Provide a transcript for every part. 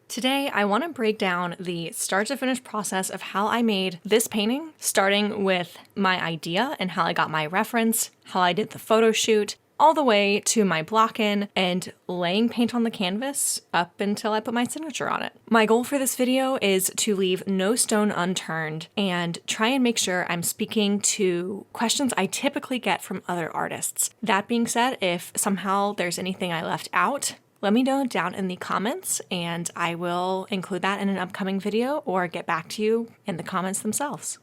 Today, I want to break down the start to finish process of how I made this painting, starting with my idea and how I got my reference, how I did the photo shoot, all the way to my block-in and laying paint on the canvas up until I put my signature on it. My goal for this video is to leave no stone unturned and try and make sure I'm speaking to questions I typically get from other artists. That being said, if somehow there's anything I left out, let me know down in the comments and I will include that in an upcoming video or get back to you in the comments themselves.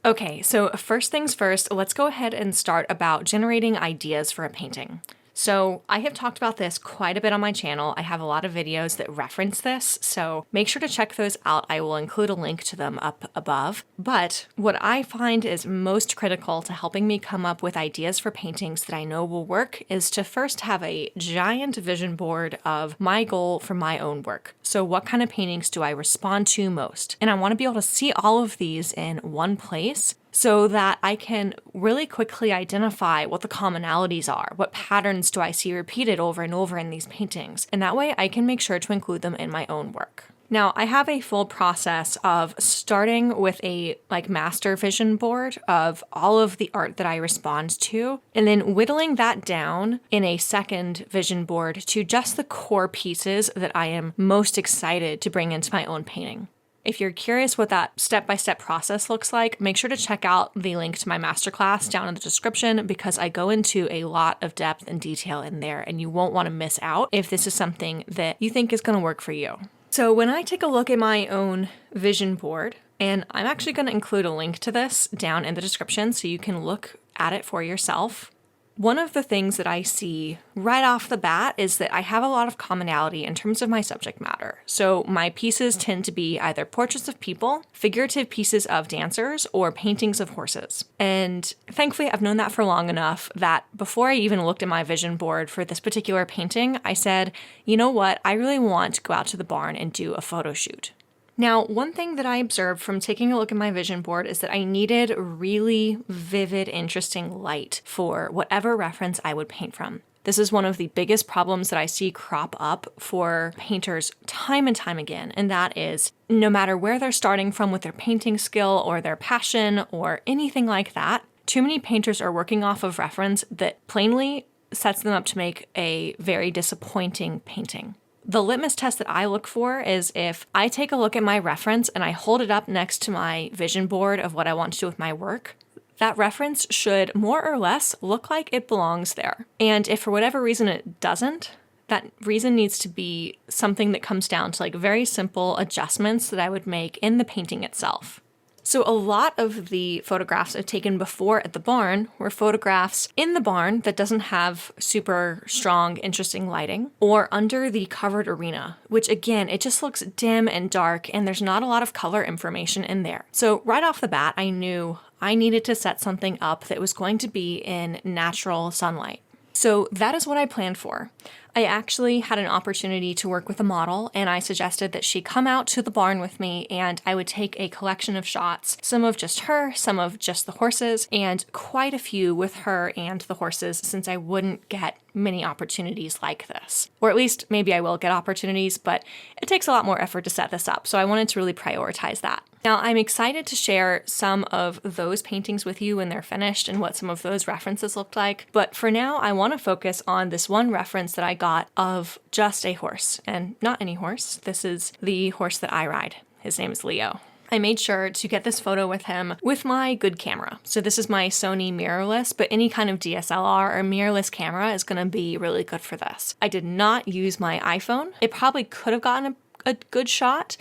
Okay, so first things first, let's go ahead and start about generating ideas for a painting. So I have talked about this quite a bit on my channel. I have a lot of videos that reference this, so make sure to check those out. I will include a link to them up above. But what I find is most critical to helping me come up with ideas for paintings that I know will work is to first have a giant vision board of my goal for my own work. So what kind of paintings do I respond to most? And I want to be able to see all of these in one place so that I can really quickly identify what the commonalities are. What patterns do I see repeated over and over in these paintings? And that way I can make sure to include them in my own work. Now, I have a full process of starting with a master vision board of all of the art that I respond to, and then whittling that down in a second vision board to just the core pieces that I am most excited to bring into my own painting. If you're curious what that step-by-step process looks like, make sure to check out the link to my masterclass down in the description because I go into a lot of depth and detail in there and you won't want to miss out if this is something that you think is going to work for you. So when I take a look at my own vision board, and I'm actually going to include a link to this down in the description so you can look at it for yourself. One of the things that I see right off the bat is that I have a lot of commonality in terms of my subject matter. So my pieces tend to be either portraits of people, figurative pieces of dancers, or paintings of horses. And thankfully, I've known that for long enough that before I even looked at my vision board for this particular painting, I said, you know what, I really want to go out to the barn and do a photo shoot. Now, one thing that I observed from taking a look at my vision board is that I needed really vivid, interesting light for whatever reference I would paint from. This is one of the biggest problems that I see crop up for painters time and time again, and that is no matter where they're starting from with their painting skill or their passion or anything like that, too many painters are working off of reference that plainly sets them up to make a very disappointing painting. The litmus test that I look for is if I take a look at my reference and I hold it up next to my vision board of what I want to do with my work, that reference should more or less look like it belongs there. And if for whatever reason it doesn't, that reason needs to be something that comes down to very simple adjustments that I would make in the painting itself. So a lot of the photographs I've taken before at the barn were photographs in the barn that doesn't have super strong, interesting lighting, or under the covered arena, which again, it just looks dim and dark and there's not a lot of color information in there. So right off the bat, I knew I needed to set something up that was going to be in natural sunlight. So that is what I planned for. I actually had an opportunity to work with a model and I suggested that she come out to the barn with me and I would take a collection of shots, some of just her, some of just the horses, and quite a few with her and the horses since I wouldn't get many opportunities like this. Or at least maybe I will get opportunities, but it takes a lot more effort to set this up, so I wanted to really prioritize that. Now, I'm excited to share some of those paintings with you when they're finished and what some of those references looked like. But for now, I want to focus on this one reference that I got of just a horse. And not any horse. This is the horse that I ride. His name is Leo. I made sure to get this photo with him with my good camera. So this is my Sony mirrorless, but any kind of DSLR or mirrorless camera is going to be really good for this. I did not use my iPhone. It probably could have gotten a good shot,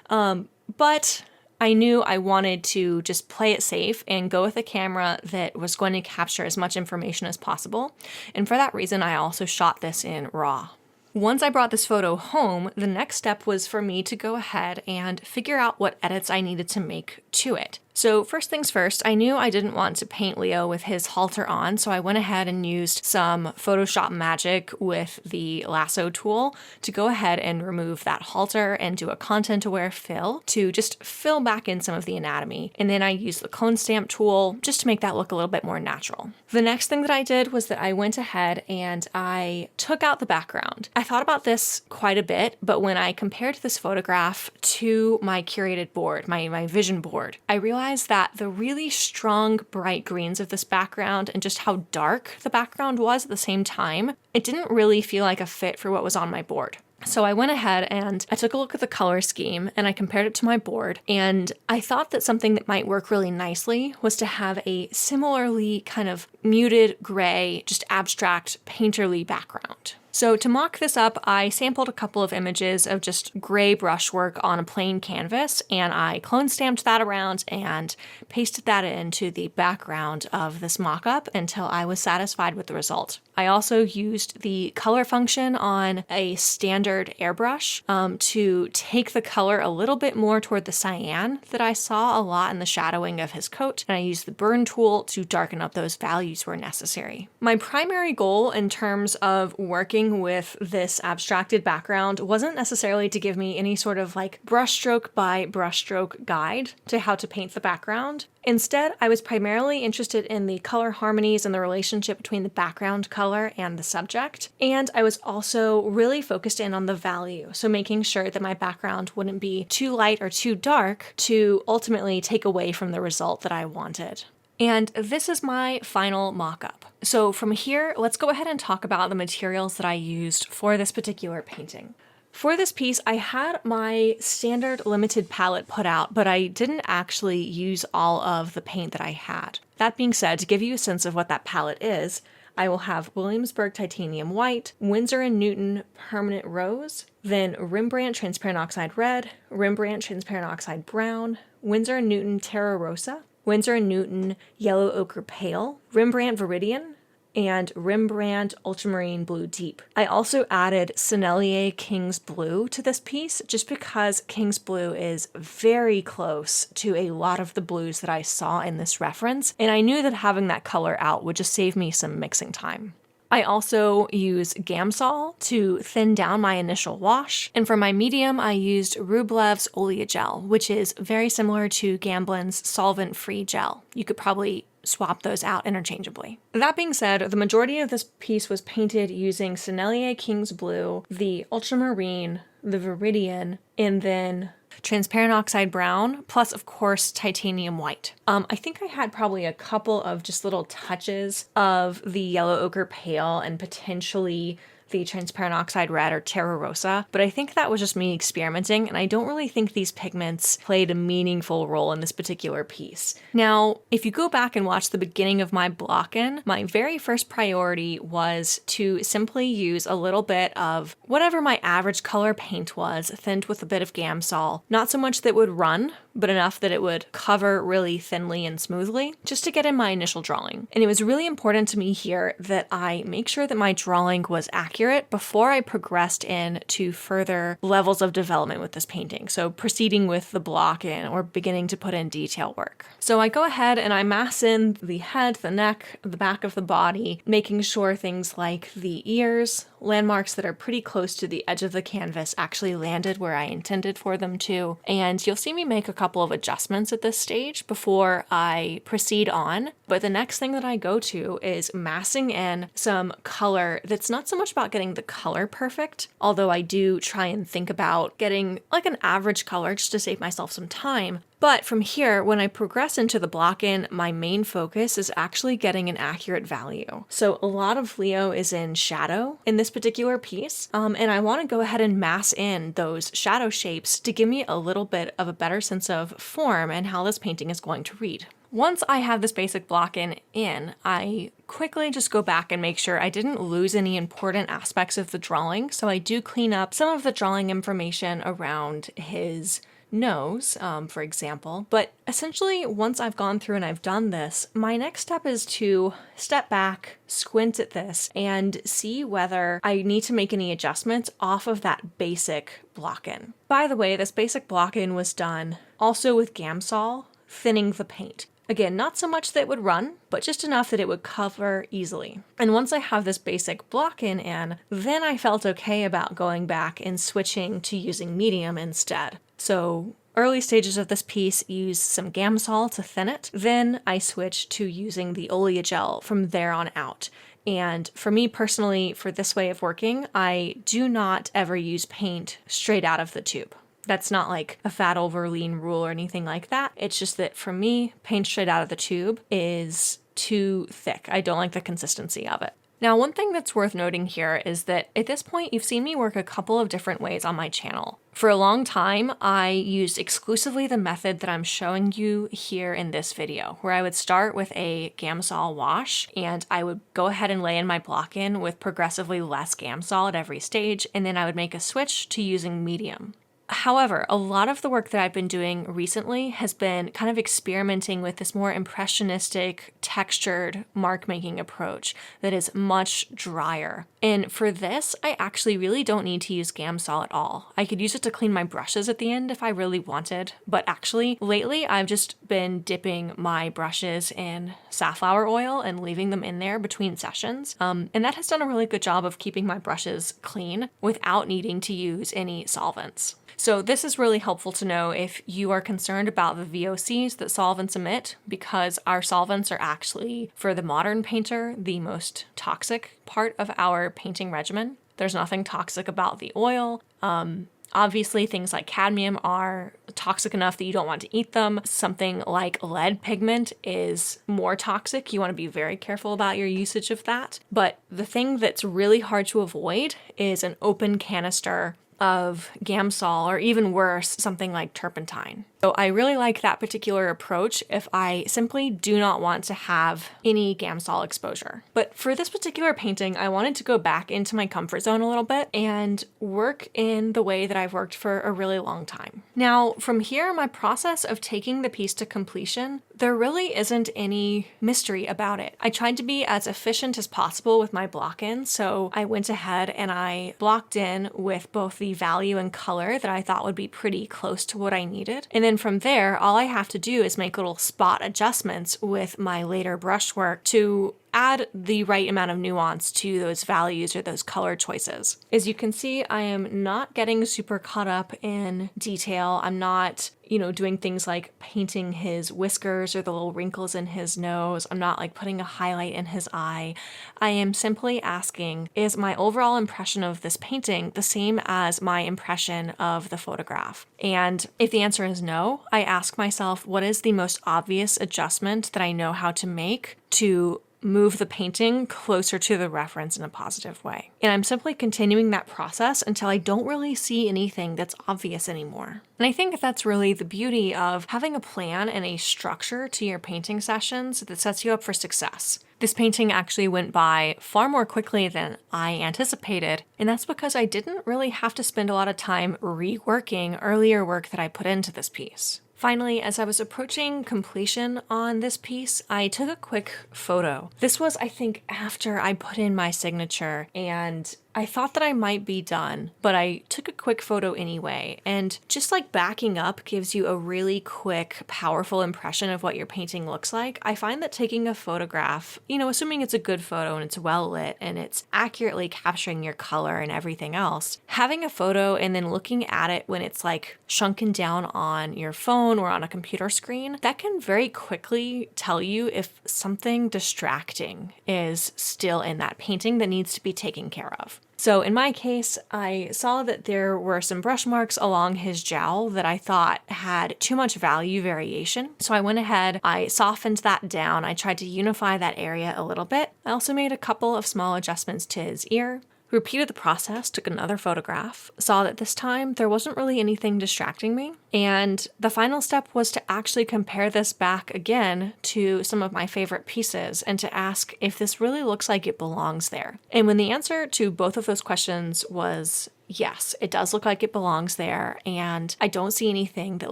but I knew I wanted to just play it safe and go with a camera that was going to capture as much information as possible. And for that reason, I also shot this in RAW. Once I brought this photo home, the next step was for me to go ahead and figure out what edits I needed to make to it. So first things first, I knew I didn't want to paint Leo with his halter on, so I went ahead and used some Photoshop magic with the lasso tool to go ahead and remove that halter and do a content-aware fill to just fill back in some of the anatomy. And then I used the clone stamp tool just to make that look a little bit more natural. The next thing that I did was that I went ahead and I took out the background. I thought about this quite a bit, but when I compared this photograph to my curated board, my vision board, I realized that the really strong bright greens of this background and just how dark the background was at the same time, it didn't really feel like a fit for what was on my board. So I went ahead and I took a look at the color scheme and I compared it to my board, and I thought that something that might work really nicely was to have a similarly kind of muted gray, just abstract painterly background. So to mock this up, I sampled a couple of images of just gray brushwork on a plain canvas, and I clone stamped that around and pasted that into the background of this mock-up until I was satisfied with the result. I also used the color function on a standard airbrush to take the color a little bit more toward the cyan that I saw a lot in the shadowing of his coat, and I used the burn tool to darken up those values where necessary. My primary goal in terms of working with this abstracted background wasn't necessarily to give me any sort of like brushstroke by brushstroke guide to how to paint the background. Instead, I was primarily interested in the color harmonies and the relationship between the background color and the subject. And I was also really focused in on the value, so making sure that my background wouldn't be too light or too dark to ultimately take away from the result that I wanted. And this is my final mock-up. So from here, let's go ahead and talk about the materials that I used for this particular painting. For this piece, I had my standard limited palette put out, but I didn't actually use all of the paint that I had. That being said, to give you a sense of what that palette is, I will have Williamsburg Titanium White, Winsor & Newton Permanent Rose, then Rembrandt Transparent Oxide Red, Rembrandt Transparent Oxide Brown, Winsor & Newton Terra Rosa, Winsor & Newton Yellow Ochre Pale, Rembrandt Viridian, and Rembrandt Ultramarine Blue Deep. I also added Sennelier King's Blue to this piece just because King's Blue is very close to a lot of the blues that I saw in this reference, and I knew that having that color out would just save me some mixing time. I also use Gamsol to thin down my initial wash, and for my medium I used Rublev's Olia Gel, which is very similar to Gamblin's solvent-free gel. You could probably swap those out interchangeably. That being said, the majority of this piece was painted using Sennelier King's Blue, the Ultramarine, the Viridian, and then Transparent Oxide Brown, plus of course Titanium White. I think I had probably a couple of just little touches of the Yellow Ochre Pale and potentially the Transparent Oxide Red or Terra Rosa, but I think that was just me experimenting, and I don't really think these pigments played a meaningful role in this particular piece. Now, if you go back and watch the beginning of my block-in, my very first priority was to simply use a little bit of whatever my average color paint was, thinned with a bit of Gamsol. Not so much that would run, but enough that it would cover really thinly and smoothly, just to get in my initial drawing. And it was really important to me here that I make sure that my drawing was accurate before I progressed in to further levels of development with this painting. So proceeding with the block-in or beginning to put in detail work. So I go ahead and I mass in the head, the neck, the back of the body, making sure things like the ears, landmarks that are pretty close to the edge of the canvas actually landed where I intended for them to. And you'll see me make a couple of adjustments at this stage before I proceed on. But the next thing that I go to is massing in some color that's not so much about getting the color perfect, although I do try and think about getting like an average color just to save myself some time. But from here, when I progress into the block-in, my main focus is actually getting an accurate value. So a lot of Leo is in shadow in this particular piece, and I want to go ahead and mass in those shadow shapes to give me a little bit of a better sense of form and how this painting is going to read. Once I have this basic block-in in, I quickly just go back and make sure I didn't lose any important aspects of the drawing. So I do clean up some of the drawing information around his nose, for example. But essentially, once I've gone through and I've done this, my next step is to step back, squint at this, and see whether I need to make any adjustments off of that basic block-in. By the way, this basic block-in was done also with Gamsol. thinning the paint. Again, not so much that it would run, but just enough that it would cover easily. And once I have this basic block in, then I felt okay about going back and switching to using medium instead. So early stages of this piece used some Gamsol to thin it. Then I switched to using the Oleogel from there on out. And for me personally, for this way of working, I do not ever use paint straight out of the tube. That's not like a fat over lean rule or anything like that. It's just that for me, paint straight out of the tube is too thick. I don't like the consistency of it. Now, one thing that's worth noting here is that at this point, you've seen me work a couple of different ways on my channel. For a long time, I used exclusively the method that I'm showing you here in this video, where I would start with a Gamsol wash and I would go ahead and lay in my block in with progressively less Gamsol at every stage, and then I would make a switch to using medium. However, a lot of the work that I've been doing recently has been kind of experimenting with this more impressionistic, textured mark-making approach that is much drier. And for this, I actually really don't need to use Gamsol at all. I could use it to clean my brushes at the end if I really wanted, but actually, lately I've just been dipping my brushes in safflower oil and leaving them in there between sessions. And that has done a really good job of keeping my brushes clean without needing to use any solvents. So this is really helpful to know if you are concerned about the VOCs that solvents emit, because our solvents are actually, for the modern painter, the most toxic part of our painting regimen. There's nothing toxic about the oil. Obviously, things like cadmium are toxic enough that you don't want to eat them. Something like lead pigment is more toxic. You want to be very careful about your usage of that. But the thing that's really hard to avoid is an open canister of Gamsol, or even worse, something like turpentine. So I really like that particular approach if I simply do not want to have any Gamsol exposure. But for this particular painting, I wanted to go back into my comfort zone a little bit and work in the way that I've worked for a really long time. Now, from here, my process of taking the piece to completion, there really isn't any mystery about it. I tried to be as efficient as possible with my block-in, so I went ahead and I blocked in with both the value and color that I thought would be pretty close to what I needed. And then from there, all I have to do is make little spot adjustments with my later brushwork to add the right amount of nuance to those values or those color choices. As you can see, I am not getting super caught up in detail. I'm not, doing things like painting his whiskers or the little wrinkles in his nose. I'm not like putting a highlight in his eye. I am simply asking, is my overall impression of this painting the same as my impression of the photograph? And if the answer is no, I ask myself, what is the most obvious adjustment that I know how to make to move the painting closer to the reference in a positive way? And I'm simply continuing that process until I don't really see anything that's obvious anymore. And I think that's really the beauty of having a plan and a structure to your painting sessions that sets you up for success. This painting actually went by far more quickly than I anticipated, and that's because I didn't really have to spend a lot of time reworking earlier work that I put into this piece. Finally, as I was approaching completion on this piece, I took a quick photo. This was, I think, after I put in my signature, and I thought that I might be done, but I took a quick photo anyway. And just like backing up gives you a really quick, powerful impression of what your painting looks like, I find that taking a photograph, assuming it's a good photo and it's well lit and it's accurately capturing your color and everything else, having a photo and then looking at it when it's like shrunken down on your phone or on a computer screen, that can very quickly tell you if something distracting is still in that painting that needs to be taken care of. So in my case, I saw that there were some brush marks along his jowl that I thought had too much value variation. So I went ahead, I softened that down. I tried to unify that area a little bit. I also made a couple of small adjustments to his ear. Repeated the process, took another photograph, saw that this time there wasn't really anything distracting me, and the final step was to actually compare this back again to some of my favorite pieces and to ask if this really looks like it belongs there. And when the answer to both of those questions was yes, it does look like it belongs there, and I don't see anything that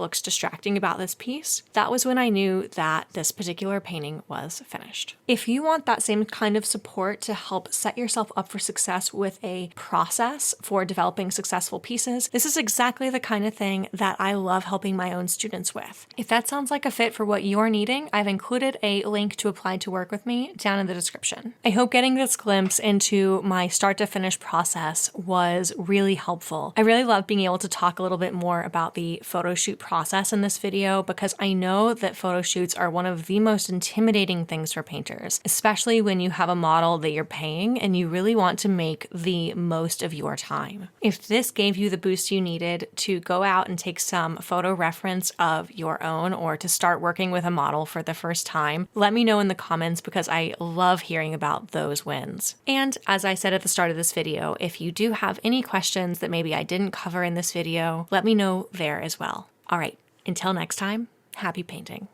looks distracting about this piece, that was when I knew that this particular painting was finished. If you want that same kind of support to help set yourself up for success with a process for developing successful pieces, this is exactly the kind of thing that I love helping my own students with. If that sounds like a fit for what you're needing, I've included a link to apply to work with me down in the description. I hope getting this glimpse into my start to finish process was really helpful. I really love being able to talk a little bit more about the photo shoot process in this video because I know that photo shoots are one of the most intimidating things for painters, especially when you have a model that you're paying and you really want to make the most of your time. If this gave you the boost you needed to go out and take some photo reference of your own or to start working with a model for the first time, let me know in the comments because I love hearing about those wins. And as I said at the start of this video, if you do have any questions that maybe I didn't cover in this video, let me know there as well. All right, until next time, happy painting.